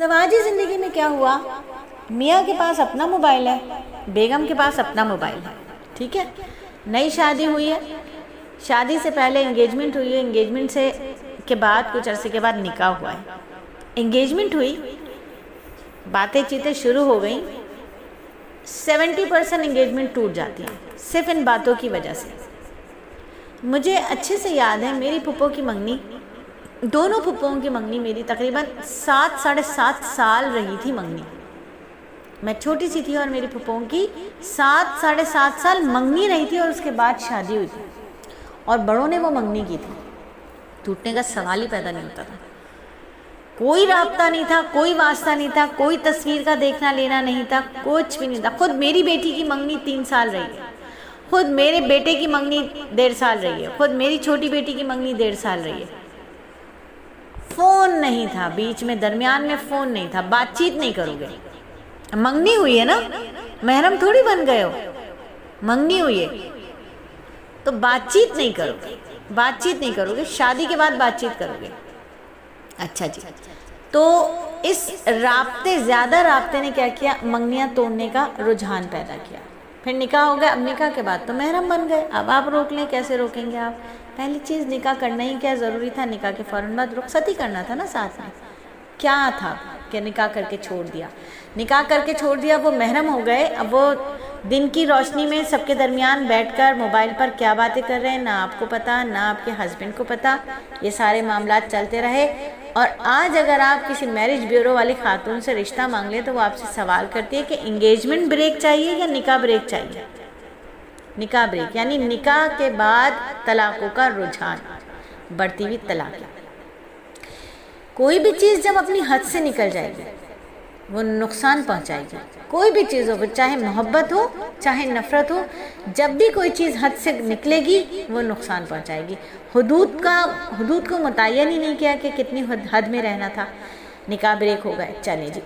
ज़वाजी ज़िंदगी में क्या हुआ, मियाँ के पास अपना मोबाइल है, बेगम के पास अपना मोबाइल है, ठीक है। नई शादी हुई है, शादी से पहले एंगेजमेंट हुई है, एंगेजमेंट से के बाद कुछ अरसे के बाद निकाह हुआ है। एंगेजमेंट हुई, बातें चीतें शुरू हो गई, 70% एंगेजमेंट टूट जाती है सिर्फ इन बातों की वजह से। मुझे अच्छे से याद है मेरी फूफो की मंगनी, दोनों फूफों की मंगनी मेरी तकरीबन 7 साढ़े 7 साल रही थी मंगनी। मैं छोटी सी थी और मेरी फूफों की 7 साढ़े 7 साल मंगनी रही थी और उसके बाद शादी हुई थी और बड़ों ने वो मंगनी की थी। टूटने का सवाल ही पैदा नहीं होता था, कोई राब्ता नहीं था, कोई वास्ता नहीं था, कोई तस्वीर का देखना लेना नहीं था, कुछ भी नहीं था। खुद मेरी बेटी की मंगनी 3 साल रही है, खुद मेरे बेटे की मंगनी 1.5 साल रही है, खुद मेरी छोटी बेटी की मंगनी 1.5 साल रही है। फ़ोन नहीं था बीच में, दरमियान में फ़ोन नहीं था, बातचीत नहीं करोगे। मंगनी हुई है ना, महरम थोड़ी बन गए हो, मंगनी हुई है तो बातचीत नहीं करोगे, बातचीत नहीं करोगे, शादी के बाद बातचीत करोगे। अच्छा जी, तो इस राब्ते, ज़्यादा राब्ते ने क्या किया, मंगनियाँ तोड़ने का रुझान पैदा किया। फिर निकाह हो गया, अब निकाह के बाद तो महरम बन गए। अब आप रोक लें, कैसे रोकेंगे आप? पहली चीज़ निकाह करना ही क्या ज़रूरी था, निकाह के फ़ौरन बाद रुखसत ही करना था ना साथ में। क्या था कि निकाह करके छोड़ दिया, निकाह करके छोड़ दिया, वो महरम हो गए। अब वो दिन की रोशनी में सबके दरमियान बैठकर मोबाइल पर क्या बातें कर रहे हैं, ना आपको पता ना आपके हस्बैंड को पता, ये सारे मामलात चलते रहे। और आज अगर आप किसी मैरिज ब्यूरो वाली खातून से रिश्ता मांग लें तो वो आपसे सवाल करती है कि इंगेजमेंट ब्रेक चाहिए या निकाह ब्रेक चाहिए। निकाह ब्रेक यानी निकाह के बाद तलाक़ों का रुझान, बढ़ती हुई तलाक़ें। कोई भी चीज़ जब अपनी हद से निकल जाएगी वो नुकसान पहुंचाएगी। कोई भी चीज़ हो, चाहे मोहब्बत हो चाहे नफ़रत हो, जब भी कोई चीज़ हद से निकलेगी वो नुकसान पहुंचाएगी। हुदूद को मुतय्यन ही नहीं किया कि कितनी हद में रहना था। निकाह ब्रेक हो गए, चले जी,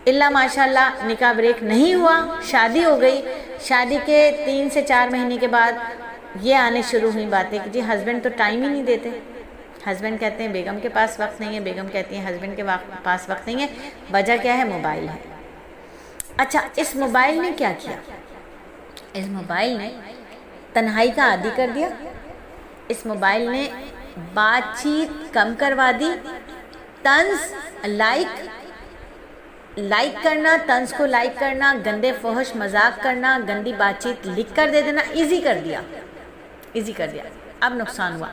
इल्ला माशाल्लाह निकाह ब्रेक नहीं हुआ, शादी हो गई। शादी के 3 से 4 महीने के बाद ये आने शुरू हुई बातें कि जी हस्बैंड तो टाइम ही नहीं देते। हस्बैंड कहते हैं बेगम के पास वक्त नहीं है, बेगम कहती हैं हस्बैंड के पास वक्त नहीं है। वजह क्या है? मोबाइल है। अच्छा, इस मोबाइल ने क्या किया? इस मोबाइल ने तन्हाई का आदी कर दिया। इस मोबाइल ने बातचीत कम करवा दी। तंज लाइक करना, तंज को लाइक करना, गंदे फहश मजाक करना, गंदी बातचीत लिख कर दे देना ईजी कर दिया, ईजी कर दिया। अब नुकसान हुआ,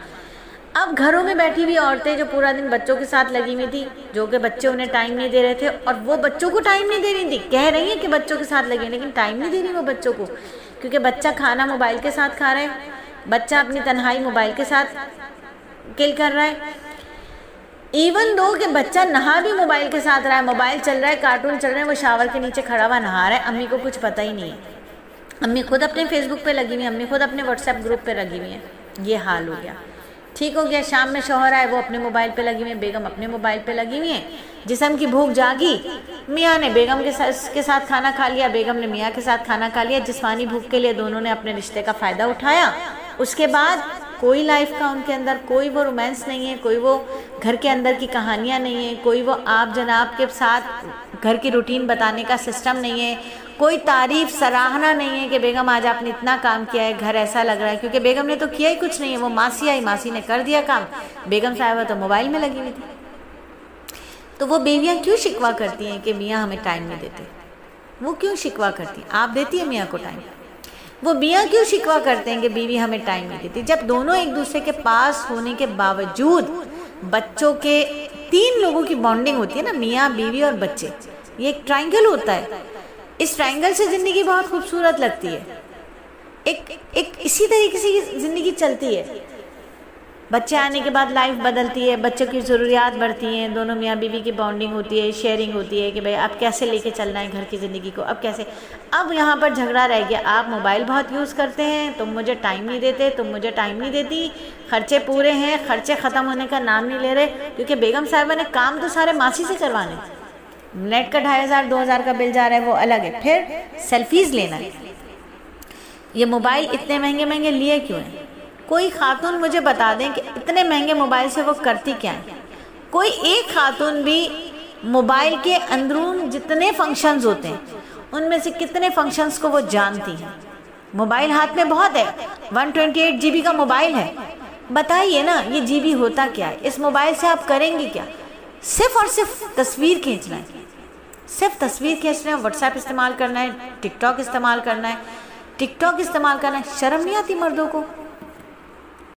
अब घरों में बैठी हुई औरतें जो पूरा दिन बच्चों के साथ लगी हुई थी, जो कि बच्चे उन्हें टाइम नहीं दे रहे थे और वो बच्चों को टाइम नहीं दे रही थी, कह रही हैं कि बच्चों के साथ लगी, लेकिन टाइम नहीं दे रही वो बच्चों को, क्योंकि बच्चा खाना मोबाइल के साथ खा रहा है, बच्चा अपनी तन्हाई मोबाइल के साथ किल कर रहा है। इवन दो कि बच्चा नहा भी मोबाइल के साथ रहा है, मोबाइल चल रहा है, कार्टून चल रहे हैं, वो शावर के नीचे खड़ा हुआ नहा रहा है, अम्मी को कुछ पता ही नहीं है। अम्मी खुद अपने फेसबुक पे लगी हुई है, अम्मी खुद अपने व्हाट्सएप ग्रुप पे लगी हुई हैं। ये हाल हो गया। ठीक हो गया, शाम में शौहर आए, वो अपने मोबाइल पे लगी हुई है, बेगम अपने मोबाइल पे लगी हुई है। जिस्म की भूख जागी, मियाँ ने बेगम के साथ खाना खा लिया, बेगम ने मियाँ के साथ खाना खा लिया। जिस्मानी भूख के लिए दोनों ने अपने रिश्ते का फ़ायदा उठाया। उसके बाद कोई लाइफ का उनके अंदर कोई वो रोमांस नहीं है, कोई वो घर के अंदर की कहानियाँ नहीं है, कोई वो आप जनाब के साथ घर की रूटीन बताने का सिस्टम नहीं है, कोई तारीफ़ सराहना नहीं है कि बेगम आज आपने इतना काम किया है, घर ऐसा लग रहा है, क्योंकि बेगम ने तो किया ही कुछ नहीं है। वो मासी आई, मासी ने कर दिया काम, बेगम साहिबा तो मोबाइल में लगी हुई थी। तो वो बीवियाँ क्यों शिकवा करती हैं कि मियाँ हमें टाइम नहीं देते? वो क्यों शिकवा करती हैं? आप देती है मियाँ को टाइम? वो मियाँ क्यों शिकवा करते हैं कि बीवी हमें टाइम नहीं देती? जब दोनों एक दूसरे के पास होने के बावजूद बच्चों के 3 लोगों की बॉन्डिंग होती है ना, मियाँ बीवी और बच्चे, ये एक ट्रायंगल होता है। इस ट्रायंगल से ज़िंदगी बहुत खूबसूरत लगती है। एक इसी तरीके से ज़िंदगी चलती है। बच्चे आने के बाद लाइफ बदलती है, बच्चों की ज़रूरियात बढ़ती हैं, दोनों मियाँ बीवी की बॉन्डिंग होती है, शेयरिंग होती है कि भाई अब कैसे लेके चलना है घर की ज़िंदगी को, अब कैसे। अब यहाँ पर झगड़ा रह गया, आप मोबाइल बहुत यूज़ करते हैं, तुम मुझे टाइम नहीं देते, तुम मुझे टाइम नहीं देती, खर्चे पूरे हैं, खर्चे ख़त्म होने का नाम नहीं ले रहे, क्योंकि बेगम साहिबा ने काम तो सारे मासी से करवाने। नेट का 2500-2000 का बिल जा रहा है, वो अलग है। फिर सेल्फीज़ लेना है। ये मोबाइल इतने महंगे महंगे लिए क्यों हैं? कोई खातून मुझे बता दें कि इतने महंगे मोबाइल से वो करती क्या है? कोई एक खातून भी मोबाइल के अंदरून जितने फंक्शंस होते हैं उनमें से कितने फंक्शंस को वो जानती हैं। मोबाइल हाथ में बहुत है, 128 GB का मोबाइल है। बताइए ना, ये जीबी होता क्या है? इस मोबाइल से आप करेंगे क्या? सिर्फ और सिर्फ तस्वीर खींचना है, सिर्फ तस्वीर खींचना है, व्हाट्सएप इस्तेमाल करना है, टिकटॉक इस्तेमाल करना है, टिकटॉक इस्तेमाल करना है। शर्म नहीं आती मर्दों को?